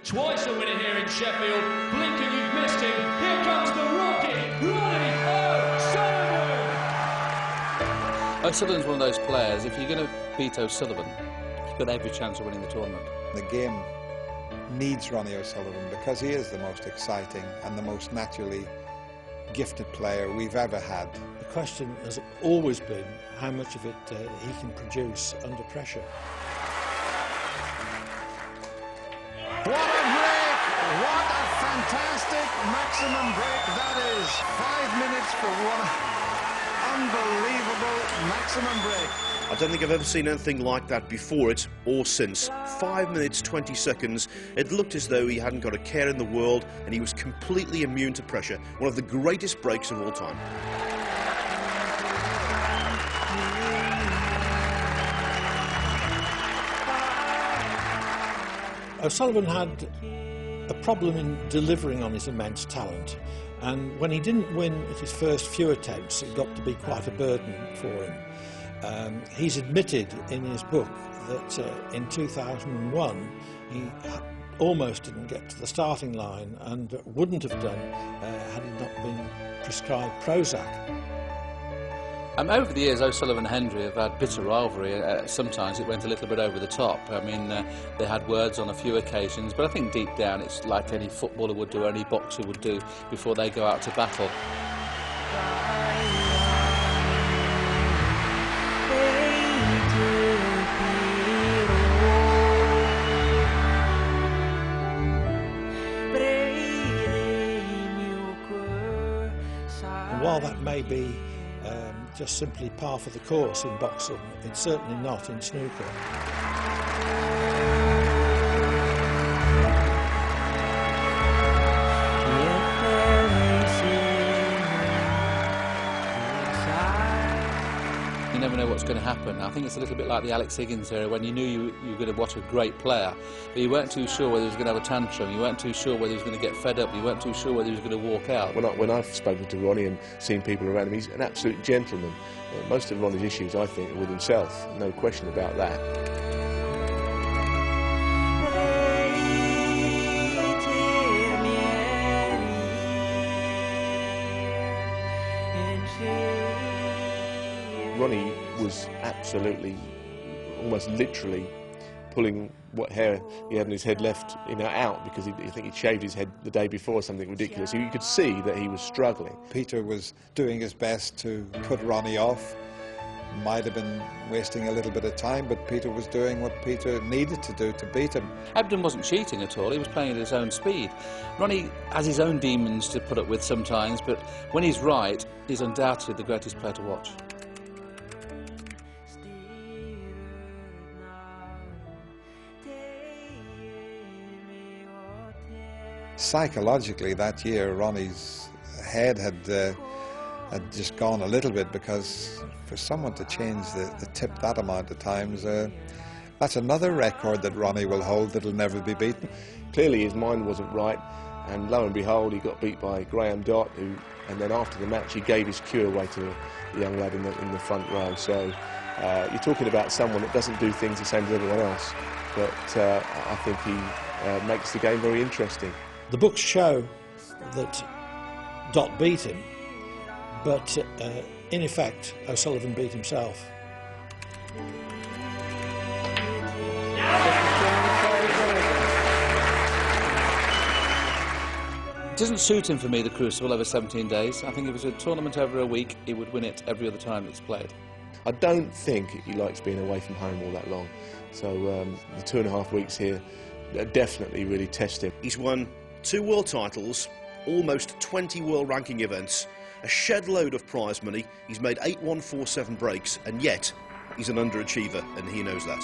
Twice a winner here in Sheffield. Blink and you've missed him. Here comes the rocket, Ronnie O'Sullivan. O'Sullivan's one of those players, if you're going to beat O'Sullivan, you've got every chance of winning the tournament. The game needs Ronnie O'Sullivan because he is the most exciting and the most naturally gifted player we've ever had. The question has always been how much of it he can produce under pressure. What a break! What a fantastic maximum break that is! 5 minutes for one unbelievable maximum break. I don't think I've ever seen anything like that before it or since. 5 minutes 20 seconds. It looked as though he hadn't got a care in the world and he was completely immune to pressure. One of the greatest breaks of all time. O'Sullivan had a problem in delivering on his immense talent, and when he didn't win at his first few attempts, it got to be quite a burden for him. He's admitted in his book that in 2001 he almost didn't get to the starting line and wouldn't have done had he not been prescribed Prozac. Over the years, O'Sullivan and Hendry have had bitter rivalry. Sometimes it went a little bit over the top. I mean, they had words on a few occasions, but I think deep down it's like any footballer would do, any boxer would do before they go out to battle. And while that may be just simply par for the course in boxing, it's certainly not in snooker. You never know what's going to happen. I think it's a little bit like the Alex Higgins era, when you knew you were going to watch a great player, but you weren't too sure whether he was going to have a tantrum, you weren't too sure whether he was going to get fed up, you weren't too sure whether he was going to walk out. When I've spoken to Ronnie and seen people around him, he's an absolute gentleman. Most of Ronnie's issues, I think, are with himself, no question about that. Ronnie was absolutely, almost literally, pulling what hair he had on his head left, out, because I think he'd shaved his head the day before, something ridiculous. You could see that he was struggling. Peter was doing his best to put Ronnie off. Might have been wasting a little bit of time, but Peter was doing what Peter needed to do to beat him. Ebden wasn't cheating at all, he was playing at his own speed. Ronnie has his own demons to put up with sometimes, but when he's right, he's undoubtedly the greatest player to watch. Psychologically, that year, Ronnie's head had just gone a little bit, because for someone to change the tip that amount of times, that's another record that Ronnie will hold that'll never be beaten. Clearly his mind wasn't right, and lo and behold, he got beat by Graham Dott, and then after the match he gave his cue away to the young lad in the front row. So you're talking about someone that doesn't do things the same as everyone else, but I think he makes the game very interesting. The books show that Dott beat him, but in effect O'Sullivan beat himself. It doesn't suit him for me, the crucible over 17 days. I think if it was a tournament over a week, he would win it every other time it's played. I don't think he likes being away from home all that long. So the 2.5 weeks here definitely really test him. He's won 2 world titles, almost 20 world ranking events, a shed load of prize money. He's made 8 147 breaks, and yet he's an underachiever, and he knows that.